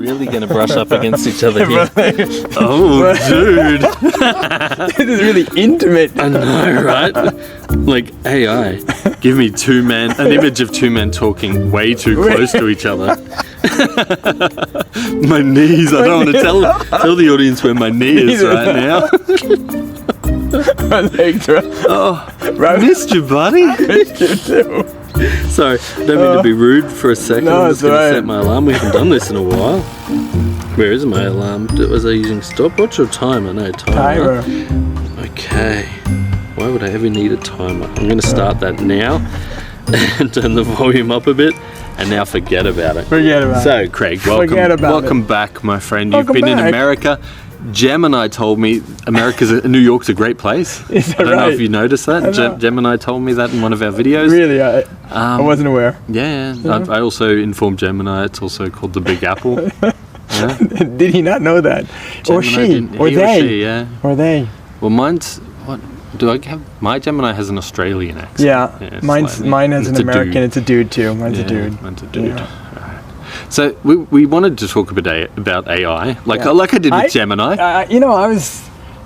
really going to brush up against each other here. Oh, dude. This is really intimate. I know, right? Like, AI, give me an image of two men talking way too close to each other. My knees, I don't want to tell the audience where my knee is right now. My legs are... Oh, I missed you, buddy. Missed you too. Sorry, don't mean to be rude for a second. No, I'm just it's going to alright. set my alarm. We haven't done this in a while. Where is my alarm? Was I using stopwatch or timer? No, timer. Okay. Why would I ever need a timer? I'm going to start that now and turn the volume up a bit. And now forget about it. Forget about it. So, Craig, welcome back, my friend. You've been in America. Gemini told me New York's a great place. Is that I don't know right? if you noticed that. Gemini told me that in one of our videos. Really? I wasn't aware. Yeah. I also informed Gemini it's also called the Big Apple. Yeah. Did he not know that? Or she? Or they? She, yeah. Or they? Well, mine's... What do I have? My Gemini has an Australian accent. Yeah, mine has an American. Dude. It's a dude too. Mine's a dude. Mine's a dude. Yeah. Right. So we wanted to talk a bit about AI, like I did with Gemini.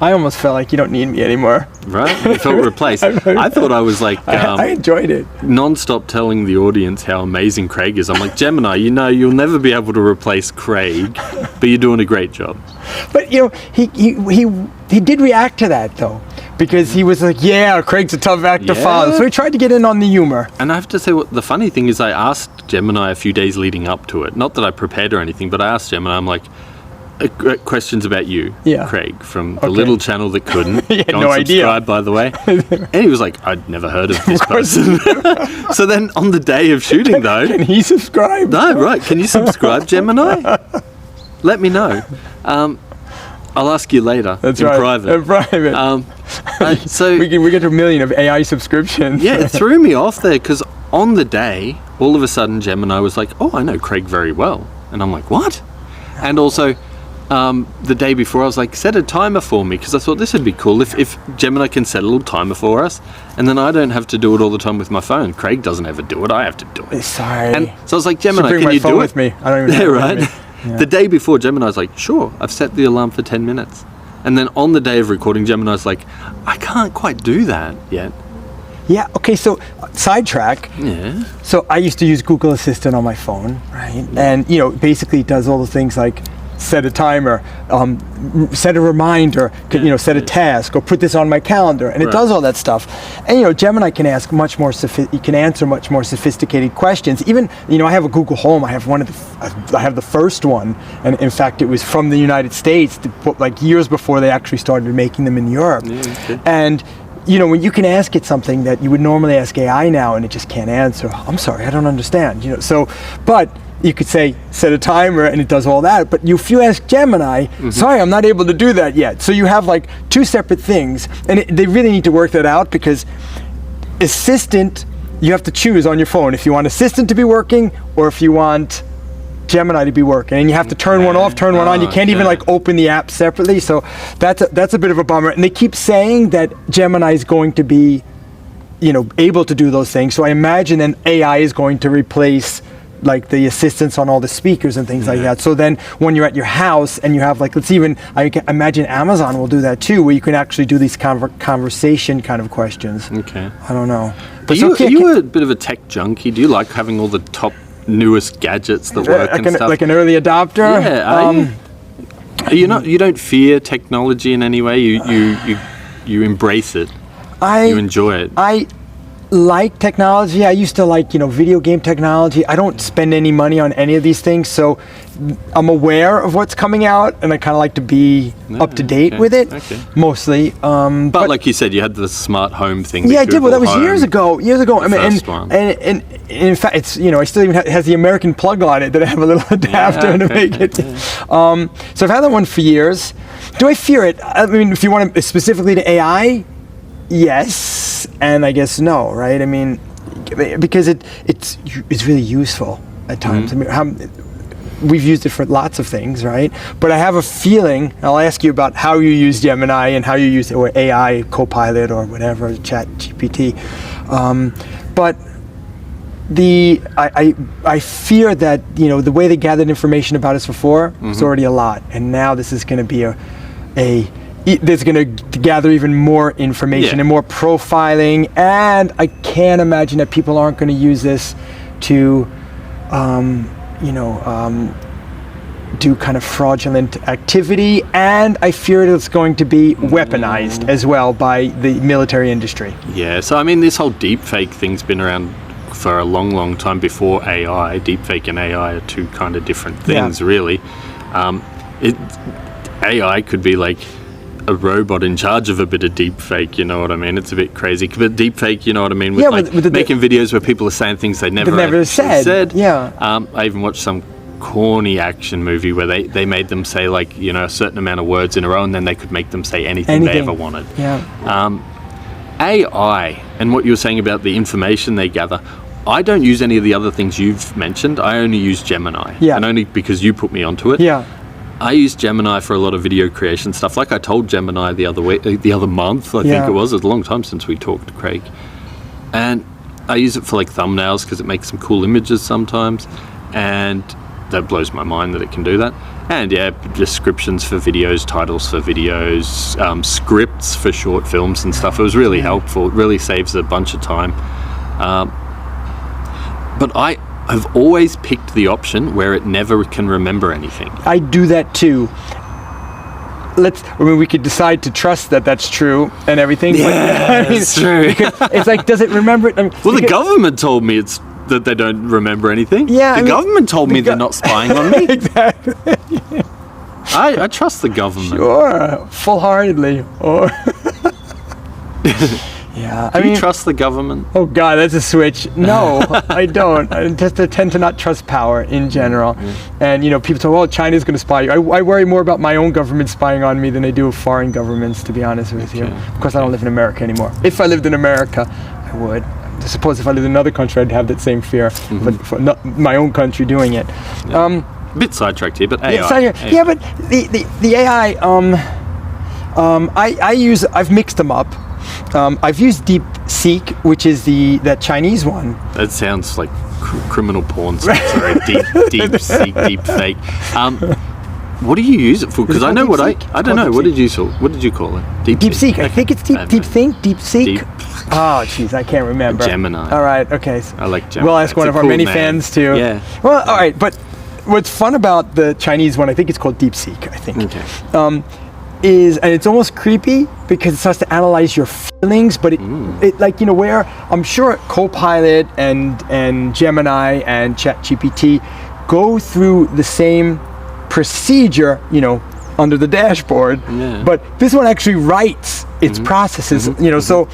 I almost felt like you don't need me anymore. Right? You felt replaced. I thought I was like... I enjoyed it. Non-stop telling the audience how amazing Craig is. I'm like, Gemini, you'll never be able to replace Craig, but you're doing a great job. But he did react to that though, because he was like, yeah, Craig's a tough act to follow. So he tried to get in on the humor. And I have to say, the funny thing is I asked Gemini a few days leading up to it. Not that I prepared or anything, but I asked Gemini, I'm like, questions about you, Craig, from the little channel that couldn't. He had Go no and idea. subscribe, by the way. And he was like, I'd never heard of this person. So then on the day of shooting, though... Can he subscribe? No, right. Can you subscribe, Gemini? Let me know. I'll ask you later. That's in right. private. In private. So we get to 1 million of AI subscriptions. Yeah, it threw me off there because on the day, all of a sudden, Gemini was like, "Oh, I know Craig very well," and I'm like, "What?" And also, the day before, I was like, "Set a timer for me," because I thought this would be cool if Gemini can set a little timer for us, and then I don't have to do it all the time with my phone. Craig doesn't ever do it; I have to do it. Sorry. And so I was like, "Gemini, bring can my you phone do it with me? I don't even have yeah, it right. with me. Yeah. The day before, Gemini's like, "Sure, I've set the alarm for 10 minutes." And then on the day of recording, Gemini's like, "I can't quite do that yet." Yeah, okay, so sidetrack. Yeah. So I used to use Google Assistant on my phone, right? And, basically it does all the things like set a timer, set a reminder, set a task, or put this on my calendar, and it does all that stuff. And Gemini can ask much more answer much more sophisticated questions. Even I have a Google Home. I have the first one, and in fact it was from the United States, like years before they actually started making them in Europe. Yeah, okay. And when you can ask it something that you would normally ask AI now, and it just can't answer. I'm sorry, I don't understand. But you could say set a timer, and it does all that. But if you ask Gemini, sorry, I'm not able to do that yet. So you have like two separate things, and they really need to work that out, because Assistant, you have to choose on your phone if you want Assistant to be working or if you want Gemini to be working, and you have to turn one off, turn one on. You can't even like open the app separately. So that's a bit of a bummer. And they keep saying that Gemini is going to be, able to do those things. So I imagine then AI is going to replace like the assistants on all the speakers and things like that. So then when you're at your house and you have like, I can imagine Amazon will do that too, where you can actually do these conversation kind of questions. Okay. I don't know. But are you a bit of a tech junkie? Do you like having all the top newest gadgets that work and stuff? Like an early adopter? Yeah. You don't fear technology in any way? You embrace it. You enjoy it. I like technology. I used to like, video game technology. I don't spend any money on any of these things, so I'm aware of what's coming out, and I kind of like to be up to date with it, mostly. But like you said, you had the smart home thing. Yeah, I did. Well, that was years ago. And in fact, it's I still even has the American plug on it that I have a little adapter to make it. So I've had that one for years. Do I fear it? I mean, if you want to specifically to AI, yes, and I guess no, right? I mean, because it's really useful at times. I mean, we've used it for lots of things, right? But I have a feeling, I'll ask you about how you use Gemini and how you use it, or AI Copilot or whatever, Chat GPT. But I fear that the way they gathered information about us before was already a lot, and now this is going to be there's going to gather even more information and more profiling, and I can't imagine that people aren't going to use this to do kind of fraudulent activity, and I fear it's going to be weaponized as well by the military industry. Yeah, so I mean, this whole deepfake thing's been around for a long, long time before AI. Deepfake and AI are two kind of different things, really. AI could be like a robot in charge of a bit of deepfake, you know what I mean? It's a bit crazy. But deepfake, you know what I mean? With making videos where people are saying things they never said. Yeah. I even watched some corny action movie where they made them say like, a certain amount of words in a row, and then they could make them say anything they ever wanted. Yeah. AI and what you were saying about the information they gather, I don't use any of the other things you've mentioned. I only use Gemini. Yeah. And only because you put me onto it. Yeah. I use Gemini for a lot of video creation stuff. Like I told Gemini the other month, I think it was. It's a long time since we talked, Craig. And I use it for like thumbnails because it makes some cool images sometimes. And that blows my mind that it can do that. And descriptions for videos, titles for videos, scripts for short films and stuff. It was really helpful. It really saves a bunch of time. But I've always picked the option where it never can remember anything. I do that too. We could decide to trust that that's true and everything. Yeah, but, it's true. It's like, does it remember it? The government told me that they don't remember anything. Yeah, the government told me they're not spying on me. Exactly. I trust the government. Sure, full-heartedly. Or yeah, Do you trust the government? Oh God, that's a switch. No, I don't. I just tend to not trust power in general. And people say, "Well, China's going to spy you." I worry more about my own government spying on me than I do of foreign governments, to be honest with you. Of course, I don't live in America anymore. If I lived in America, I would. I suppose if I lived in another country, I'd have that same fear. But for not my own country doing it. A bit sidetracked here, but AI. Yeah, but the AI. I've mixed them up. I've used DeepSeek, which is that Chinese one. That sounds like criminal porn. Sorry, DeepSeek, deepfake. What do you use it for? Because I know what I don't know. What did you call it? DeepSeek. I think it's DeepSeek. Oh, jeez, I can't remember. Gemini. All right. Okay. I like Gemini. We'll ask one of our many fans too. Yeah. Well, all right. But what's fun about the Chinese one? I think it's called DeepSeek. I think. Okay. And it's almost creepy because it starts to analyze your feelings, but it where I'm sure Copilot and Gemini and ChatGPT go through the same procedure, under the dashboard, but this one actually writes its processes, so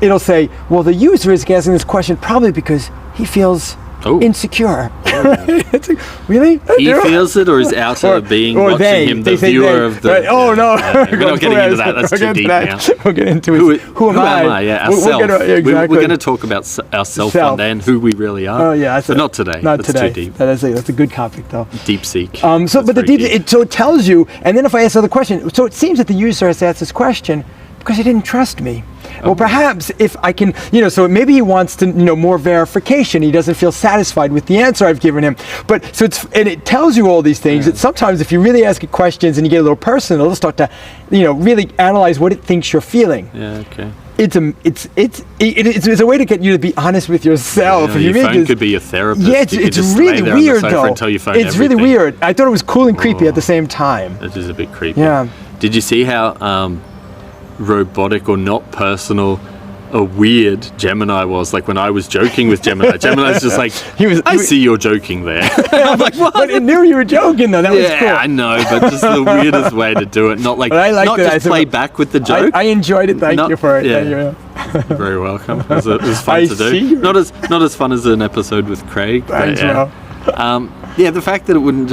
it'll say, well, the user is asking this question probably because he feels insecure. It's like, really? He feels it, or is outer being watching him, the viewer of the... Right. Oh, no. We're not getting into that. That's too deep now. We'll get into it. Who am I? Yeah, ourself. We're going to talk about ourself one day and who we really are. Oh, yeah. But not today. Not today. Too deep. That's a good topic, though. DeepSeek. So it tells you, and then if I ask another question, so it seems that the user has asked this question because he didn't trust me. Well, perhaps if I can, so maybe he wants to, more verification. He doesn't feel satisfied with the answer I've given him. But and it tells you all these things. That sometimes if you really ask it questions and you get a little personal, it'll start to, really analyze what it thinks you're feeling. Yeah. Okay. It's a way to get you to be honest with yourself. Your phone could be your therapist. Yeah, it's really weird though. And tell your phone it's really weird. I thought it was cool and creepy at the same time. It is a bit creepy. Yeah. Did you see how robotic or not personal or weird Gemini was? Like when I was joking with Gemini's just like, I see you're joking there. I'm like, what? But it knew you were joking though. That was cool. Yeah, I know, but just the weirdest way to do it. Not like, not just play back with the joke. I enjoyed it. Thank you for it. Yeah. You're very welcome. It was fun to do. Not as fun as an episode with Craig. Thanks, the fact that it wouldn't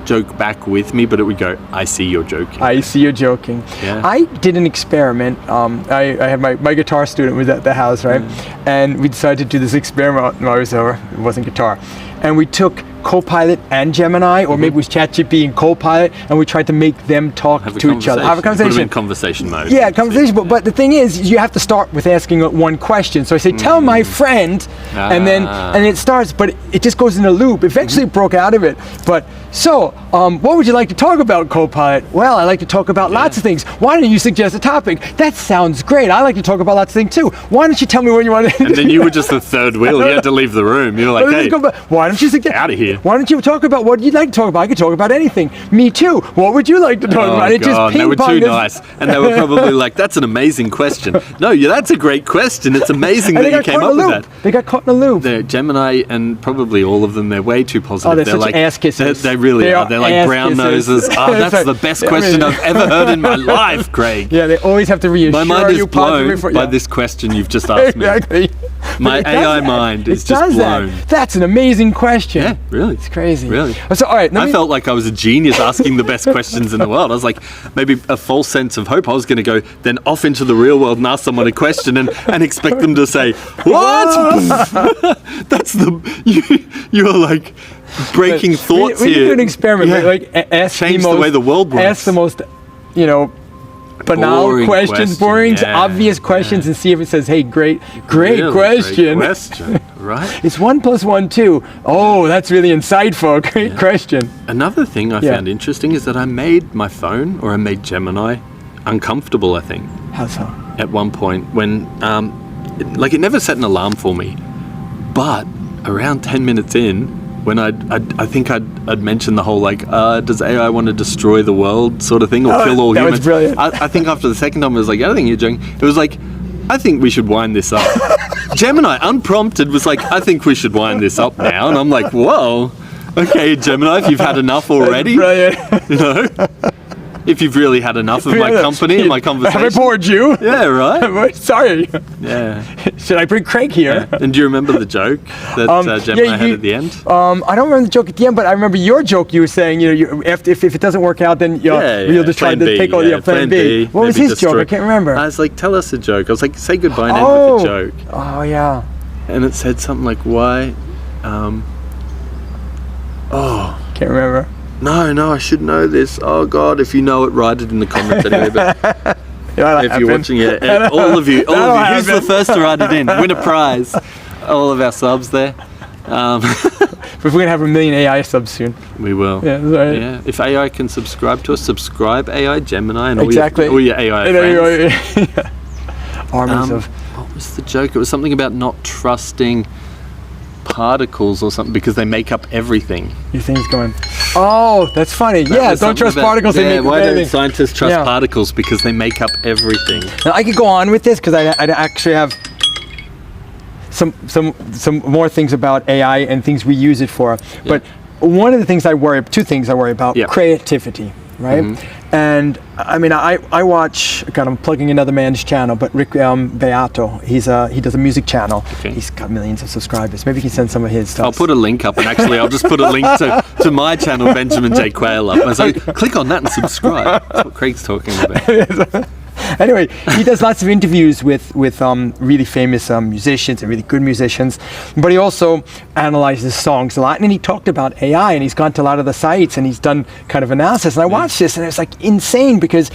joke back with me, but it would go, I see you're joking. I see you're joking. Yeah. I did an experiment. I had my guitar student was at the house, right? And we decided to do this experiment when I was over. It wasn't guitar. And we took Copilot and Gemini, or maybe it was ChatGPT and Copilot, and we tried to make them talk to each other. Have a Put them conversation. in conversation mode. Yeah, conversation. But the thing is, you have to start with asking one question. So I say, tell my friend, and it starts, but it just goes in a loop. Eventually it broke out of it. But so, what would you like to talk about, Copilot? Well, I like to talk about lots of things. Why don't you suggest a topic? That sounds great. I like to talk about lots of things too. Why don't you tell me what you want to do? And then you were just the third wheel. You had to leave the room. You were like, hey, why don't you suggest? Out of here. Why don't you talk about what you'd like to talk about? I could talk about anything. Me too. What would you like to talk about? It God, they were too nice. And they were probably like, that's an amazing question. No, that's a great question. It's amazing that you came up with that. They got caught in a loop. They're Gemini and probably all of them, they're way too positive. Oh, they're such like ass kisses. They really are. They're like brown noses. Oh, that's the best question I've ever heard in my life, Craig. Yeah, they always have to reassure you. My mind is blown by this question you've just asked me. Exactly. My AI mind is just blown. That's an amazing question. Yeah, really. It's crazy. Really. So, all right. I felt like I was a genius asking the best questions in the world. I was like, maybe a false sense of hope. I was going to go then off into the real world and ask someone a question and expect them to say, what? That's you are like breaking thoughts we here. We do an experiment. Yeah. Like ask Change the way the world works. Ask the most, banal Boring questions, boring, obvious questions, and see if it says, "Hey, great Really question." Great question, right? It's 1 + 1 2. Oh, that's really insightful. Great question. Another thing I found interesting is that I made my phone, or I made Gemini, uncomfortable. I think. How so? At one point, when it never set an alarm for me, but around 10 minutes in, when I think I'd mentioned the whole does AI want to destroy the world sort of thing or kill all that humans? Was brilliant. I think after the second time I was like, I don't think you're joking. It was like, I think we should wind this up. Gemini, unprompted, was like, I think we should wind this up now. And I'm like, whoa, okay, Gemini, if you've had enough already, Brilliant. if you've really had enough of my company and my conversation. Have I bored you? Yeah, right? Sorry. Yeah. Should I bring Craig here? Yeah. And do you remember the joke that Gemini had at the end? I don't remember the joke at the end, but I remember your joke. You were saying, if it doesn't work out, then you'll just try to take all the plan B. What was his joke? I can't remember. I was like, tell us a joke. I was like, say goodbye and end with a joke. Oh, yeah. And it said something like, why? Can't remember. No, I should know this. Oh, God, if you know it, write it in the comments anyway. But if you're watching it, all of you, who's the first to write it in? Win a prize. All of our subs there. But we're going to have 1 million AI subs soon. We will. Yeah, that's right. Yeah. If AI can subscribe to us, subscribe AI, Gemini, and exactly. all your AI friends. Armies of... What was the joke? It was something about not trusting particles or something because they make up everything. Your thing's going, oh, that's funny. Don't trust particles. Yeah, they make why up don't everything. scientists trust particles? Because they make up everything. Now, I could go on with this because I'd actually have some more things about AI and things we use it for. Yeah. But one of the things two things I worry about, creativity, right? Mm-hmm. And I mean, I watch, God, I'm plugging another man's channel, but Rick Beato, he does a music channel. Okay. He's got millions of subscribers. Maybe you can send some of his stuff. I'll put a link up, and actually I'll just put a link to my channel, Benjamin J. Quayle, up. I was like, click on that and subscribe. That's what Craig's talking about. Anyway, he does lots of interviews with really famous musicians and really good musicians, but he also analyzes songs a lot. And he talked about AI, and he's gone to a lot of the sites and he's done kind of analysis. And I watched this, and it's like insane because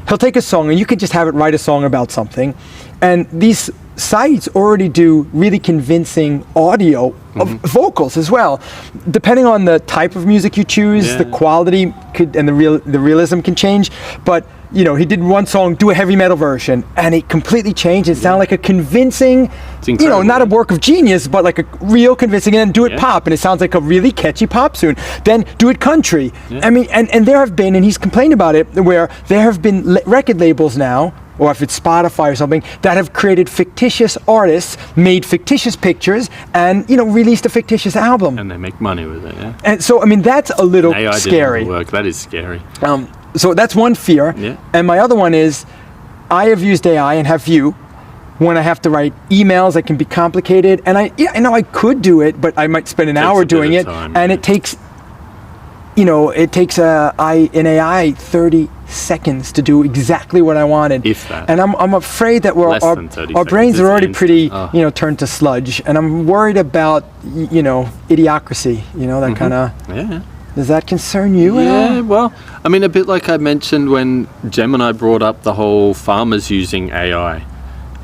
he'll take a song, and you can just have it write a song about something, and these sites already do really convincing audio of vocals as well. Depending on the type of music you choose, the quality and the realism can change. But he did one song, do a heavy metal version, and it completely changed. It sounded like a convincing, not a work of genius, but like a real convincing, and then do it pop, and it sounds like a really catchy pop tune. Then do it country. I mean, and there have been, and he's complained about it, where there have been record labels now, or if it's Spotify or something, that have created fictitious artists, made fictitious pictures, and released a fictitious album. And they make money with it, yeah. And so, I mean, that's a little AI scary. Didn't work. That is scary. So that's one fear. Yeah. And my other one is, I have used AI, and have you, when I have to write emails that can be complicated, and I know I could do it, but I might spend an hour doing it, and it takes, an AI 30 seconds to do exactly what I wanted. If that. And I'm afraid that Less than 30 our brains seconds are is already instant. pretty, Oh. turned to sludge. And I'm worried about, idiocracy, that kind of... Yeah. Does that concern you at Yeah, all? well, I mean, a bit like I mentioned when Gemini brought up the whole farmers using AI.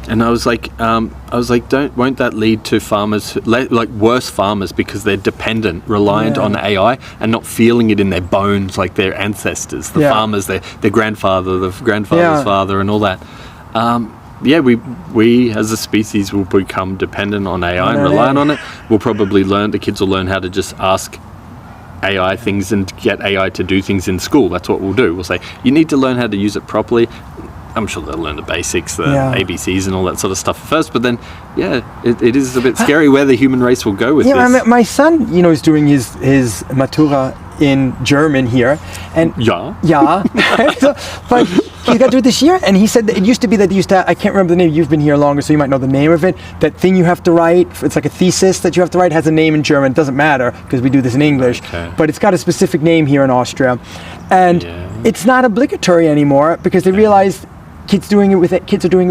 And I was like, won't that lead to farmers, like worse farmers, because they're dependent, reliant Yeah. on AI and not feeling it in their bones like their ancestors, the Yeah. farmers, their grandfather, the grandfather's Yeah. father, and all that. We as a species will become dependent on AI and reliant on it. We'll probably the kids will learn how to just ask AI things and get AI to do things in school. That's what we'll do. We'll say, you need to learn how to use it properly. I'm sure they'll learn the basics, the ABCs and all that sort of stuff first. But then, it is a bit scary where the human race will go with this. Yeah, my son, is doing his Matura in German here. And Yeah. So, but he got to do it this year, and he said that it used to be that they used to, I can't remember the name, you've been here longer, so you might know the name of it. That thing you have to write, it's like a thesis that you have to write, has a name in German. It doesn't matter, because we do this in English. Okay. But it's got a specific name here in Austria. And it's not obligatory anymore, because they realized kids are doing it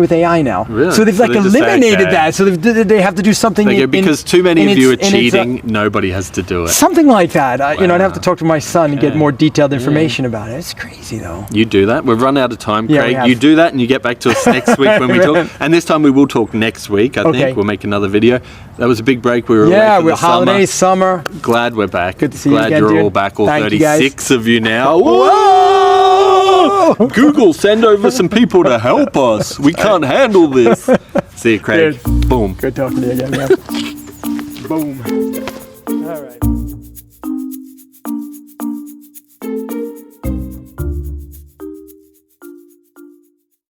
with AI now. Really? So they've So they just say, eliminated okay. that. So they have to do something Because too many of you are cheating, nobody has to do it. Something like that. I'd have to talk to my son and get Okay. more detailed information about it. It's crazy, though. You do that. We've run out of time, Yeah, we Craig. have. You do that and you get back to us next week when we talk. And this time we will talk next week, I Okay. think. We'll make another video. That was a big break. We were away for We're the summer. holidays, summer. Glad we're back. Good to see you Glad again, you're dude. all back, all Thank you, guys. 36 of you now. Whoa! Google, send over some people to help us. We can't handle this. See you, Craig. Dude. Boom. Good talking to you again, man. Boom.